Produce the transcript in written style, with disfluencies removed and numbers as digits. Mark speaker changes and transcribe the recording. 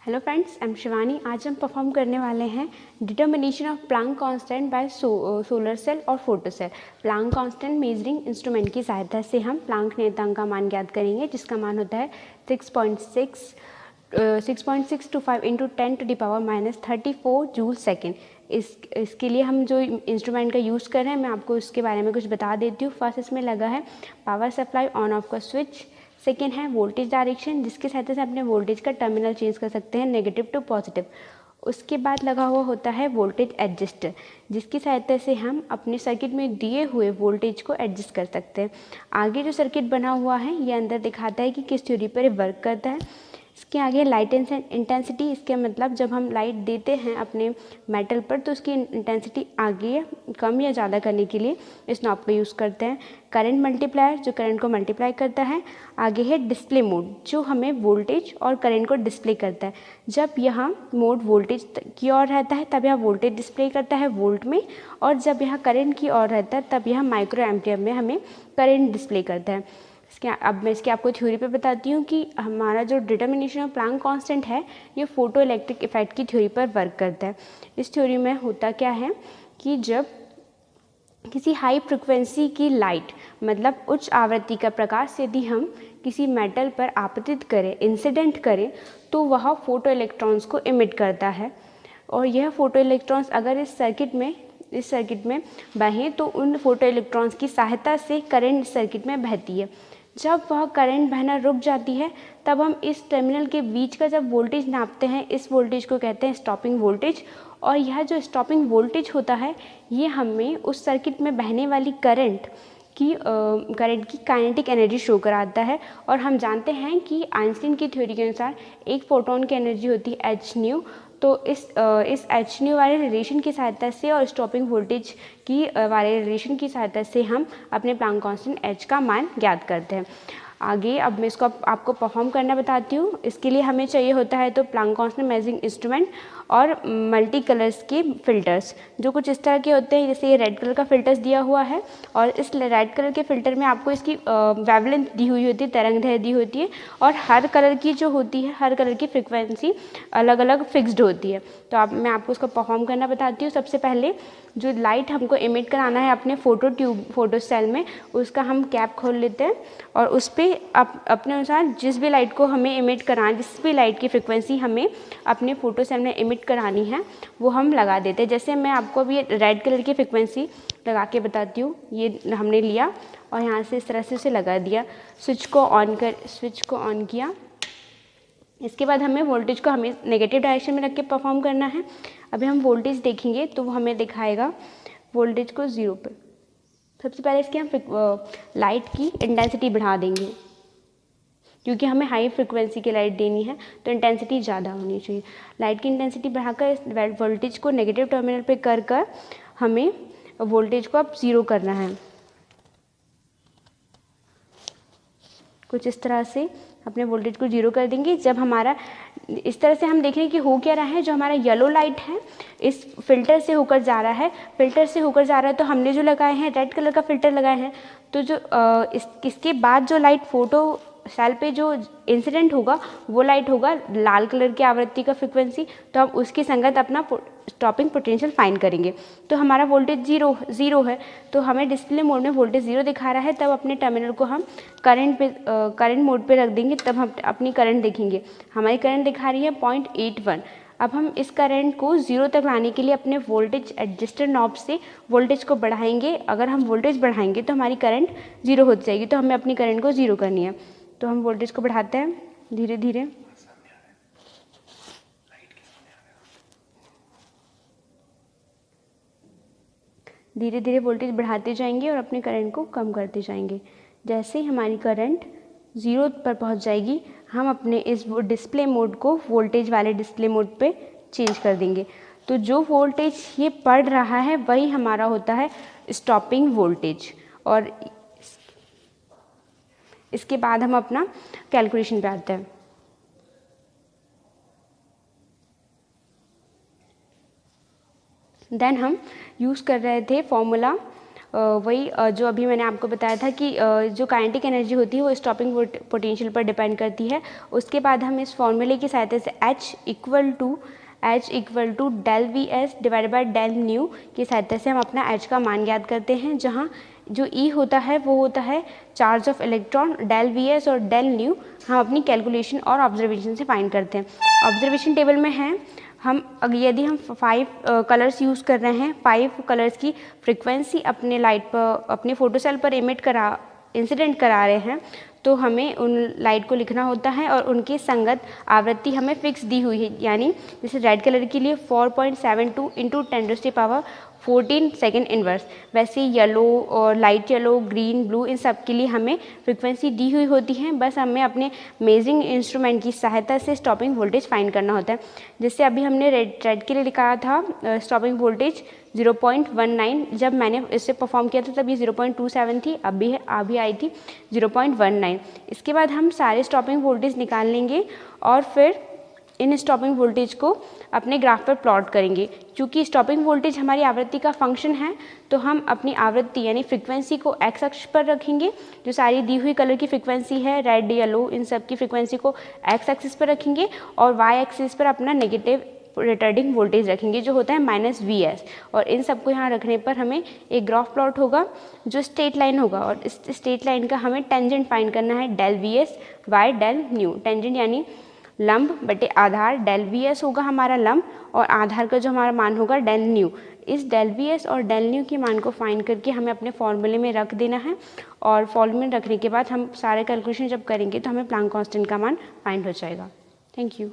Speaker 1: Hello friends, I am Shivani. आज हम perform करने वाले हैं determination of Planck constant by solar cell और photo cell. Planck constant measuring instrument की सहायता से हम प्लांक नियतांक का मान ज्ञात करेंगे, जिसका मान होता है 6.625 इंटू 10⁻⁻34 जूल सेकेंड। इसके लिए हम जो इंस्ट्रूमेंट का यूज़ कर रहे हैं, मैं आपको इसके बारे में कुछ बता देती हूँ। फर्स्ट इसमें लगा है पावर सप्लाई ऑन ऑफ का स्विच। सेकेंड है वोल्टेज डायरेक्शन, जिसकी सहायता से अपने वोल्टेज का टर्मिनल चेंज कर सकते हैं नेगेटिव टू पॉजिटिव। उसके बाद लगा हुआ होता है वोल्टेज एडजस्टर, जिसकी सहायता से हम अपने सर्किट में दिए हुए वोल्टेज को एडजस्ट कर सकते हैं। आगे जो सर्किट बना हुआ है ये अंदर दिखाता है कि किस थ्योरी पर वर्क करता है। इसके आगे लाइट इंटेंसिटी, इसके मतलब जब हम लाइट देते हैं अपने मेटल पर तो उसकी इंटेंसिटी आगे कम या ज़्यादा करने के लिए इस नॉब का यूज़ करते हैं। करंट मल्टीप्लायर, जो करंट को मल्टीप्लाई करता है। आगे है डिस्प्ले मोड, जो हमें वोल्टेज और करंट को डिस्प्ले करता है। जब यहाँ मोड वोल्टेज की ओर रहता है तब यह वोल्टेज डिस्प्ले करता है वोल्ट में, और जब यह करंट की ओर रहता है तब यह माइक्रो एम्पियर में हमें करंट डिस्प्ले करता है। अब मैं इसकी आपको थ्योरी पे बताती हूँ कि हमारा जो डिटर्मिनेशन ऑफ प्लांक कांस्टेंट है ये फोटो इलेक्ट्रिक इफेक्ट की थ्योरी पर वर्क करता है। इस थ्योरी में होता क्या है कि जब किसी हाई फ्रिक्वेंसी की लाइट, मतलब उच्च आवृत्ति का प्रकाश यदि हम किसी मेटल पर आपतित करें, इंसिडेंट करें, तो वह फोटो इलेक्ट्रॉन्स को इमिट करता है। और यह फोटो इलेक्ट्रॉन्स अगर इस सर्किट में बहें तो उन फोटो इलेक्ट्रॉन्स की सहायता से करंट सर्किट में बहती है। जब वह करंट बहना रुक जाती है तब हम इस टर्मिनल के बीच का जब वोल्टेज नापते हैं, इस वोल्टेज को कहते हैं स्टॉपिंग वोल्टेज। और यह जो स्टॉपिंग वोल्टेज होता है ये हमें उस सर्किट में बहने वाली करंट की काइनेटिक एनर्जी शो कराता है। और हम जानते हैं कि आइंस्टीन की थ्योरी के अनुसार एक फोटोन की एनर्जी होती है h²। तो इस h² वाले रिलेशन की सहायता से और स्टॉपिंग वोल्टेज की वाले रिलेशन की सहायता से हम अपने प्लांक कांस्टेंट h का मान ज्ञात करते हैं। आगे अब मैं इसको आपको परफॉर्म करना बताती हूँ। इसके लिए हमें चाहिए होता है तो प्लांक कांस्टेंट मेजरिंग इंस्ट्रूमेंट और मल्टी कलर्स के फिल्टर्स, जो कुछ इस तरह के होते हैं। जैसे ये रेड कलर का फिल्टर्स दिया हुआ है और इस रेड कलर के फिल्टर में आपको इसकी वेवलेंथ दी हुई होती है, तरंगदैर्घ्य दी होती है, और हर कलर की जो होती है, हर कलर की फ्रिक्वेंसी अलग अलग फिक्स्ड होती है। तो मैं आपको इसको परफॉर्म करना बताती हूँ। सबसे पहले जो लाइट हमको इमिट कराना है अपने फोटो सेल में, उसका हम कैप खोल लेते हैं और उस पर अपने अनुसार जिस भी लाइट को हमें इमिट कराना, जिस भी लाइट की फ्रिक्वेंसी हमें अपने फोटो सेल में इमिट करानी है वो हम लगा देते हैं। जैसे मैं आपको अभी रेड कलर की फ्रिक्वेंसी लगा के बताती हूँ। ये हमने लिया और यहाँ से इस तरह से उसे लगा दिया। स्विच को ऑन किया। इसके बाद हमें वोल्टेज को हमें नेगेटिव डायरेक्शन में रख के परफॉर्म करना है। अभी हम वोल्टेज देखेंगे तो वो हमें दिखाएगा वोल्टेज को 0 पर। सबसे पहले इसके हम लाइट की इंटेंसिटी बढ़ा देंगे, क्योंकि हमें हाई फ्रिक्वेंसी की लाइट देनी है तो इंटेंसिटी ज़्यादा होनी चाहिए। लाइट की इंटेंसिटी बढ़ाकर इस वोल्टेज को नेगेटिव टर्मिनल पे कर हमें वोल्टेज को अब 0 करना है। कुछ इस तरह से अपने वोल्टेज को 0 कर देंगे। जब हमारा इस तरह से हम देख रहे हैं कि हो क्या रहा है, जो हमारा येलो लाइट है इस फिल्टर से होकर जा रहा है, तो हमने जो लगाए हैं रेड कलर का फिल्टर लगाए हैं, तो जो इसके बाद जो लाइट फोटो सेल पे जो इंसिडेंट होगा वो लाइट होगा लाल कलर की आवृत्ति का फ्रिक्वेंसी। तो हम उसकी संगत अपना स्टॉपिंग पोटेंशियल फाइंड करेंगे। तो हमारा वोल्टेज ज़ीरो है, तो हमें डिस्प्ले मोड में वोल्टेज 0 दिखा रहा है। तब अपने टर्मिनल को हम करंट मोड पे रख देंगे, तब हम अपनी करंट देखेंगे। हमारी करंट दिखा रही है 0.81। अब हम इस करंट को 0 तक लाने के लिए अपने वोल्टेज एडजस्टर नॉब से वोल्टेज को बढ़ाएंगे। अगर हम वोल्टेज बढ़ाएंगे तो हमारी करंट 0 हो जाएगी, तो हमें अपनी करंट को 0 करनी है। तो हम वोल्टेज को बढ़ाते हैं धीरे धीरे। धीरे धीरे वोल्टेज बढ़ाते जाएंगे और अपने करंट को कम करते जाएंगे। जैसे ही हमारी करंट 0 पर पहुंच जाएगी, हम अपने इस डिस्प्ले मोड को वोल्टेज वाले डिस्प्ले मोड पे चेंज कर देंगे। तो जो वोल्टेज ये पढ़ रहा है वही हमारा होता है स्टॉपिंग वोल्टेज। और इसके बाद हम अपना कैलकुलेशन पे आते हैं। देन हम यूज़ कर रहे थे फॉर्मूला वही जो अभी मैंने आपको बताया था कि जो काइनेटिक एनर्जी होती है वो स्टॉपिंग पोटेंशियल पर डिपेंड करती है। उसके बाद हम इस फॉर्मूले की सहायता से H equal to del V S divided by del nu की सहायता से हम अपना H का मान ज्ञात करते हैं, जहाँ जो E होता है वो होता है charge of electron, del V S और डेल न्यू हम अपनी कैलकुलेशन और ऑब्जर्वेशन से फाइंड करते हैं। ऑब्जर्वेशन टेबल में है यदि हम 5 कलर्स यूज़ कर रहे हैं, 5 कलर्स की फ्रीक्वेंसी अपने लाइट पर, अपने फोटोसेल पर इंसिडेंट करा रहे हैं, तो हमें उन लाइट को लिखना होता है और उनकी संगत आवृत्ति हमें फिक्स दी हुई है। यानी जैसे रेड कलर के लिए 4.72 इंटू 10⁻14 सेकेंड इनवर्स, वैसे येलो और light yellow, green, blue in सब के लिए हमें फ्रीक्वेंसी दी हुई होती है। बस हमें अपने मेजरिंग इंस्ट्रूमेंट की सहायता से स्टॉपिंग वोल्टेज फाइंड करना होता है। जैसे अभी हमने रेड के लिए लिखा था स्टॉपिंग वोल्टेज 0.19, जब मैंने इससे परफॉर्म किया था तब ये 0.27 थी, अभी आई थी 0.19। इसके बाद हम सारे स्टॉपिंग वोल्टेज निकाल लेंगे और फिर इन स्टॉपिंग वोल्टेज को अपने ग्राफ पर प्लॉट करेंगे। क्योंकि स्टॉपिंग वोल्टेज हमारी आवृत्ति का फंक्शन है, तो हम अपनी आवृत्ति यानी फ्रीक्वेंसी को एक्स अक्ष पर रखेंगे। जो सारी दी हुई कलर की फ्रीक्वेंसी है, रेड, येलो, इन सब की फ्रीक्वेंसी को एक्स एक्सिस पर रखेंगे और वाई एक्सिस पर अपना नेगेटिव रिटार्डिंग वोल्टेज रखेंगे, जो होता है -Vs। और इन सबको यहाँ रखने पर हमें एक ग्राफ प्लॉट होगा जो स्ट्रेट लाइन होगा, और इस स्ट्रेट लाइन का हमें टेंजेंट फाइंड करना है, del Vs by del nu. Tangent यानी लंब बटे आधार, डेल Vs होगा हमारा लंब और आधार का जो हमारा मान होगा डेल न्यू। इस डेल Vs और डेल न्यू के मान को फाइंड करके हमें अपने फॉर्मूले में रख देना है, और फॉर्मूले में रखने के बाद हम सारे कैलकुलेशन जब करेंगे तो हमें प्लैंक कांस्टेंट का मान फाइंड हो जाएगा। Thank you.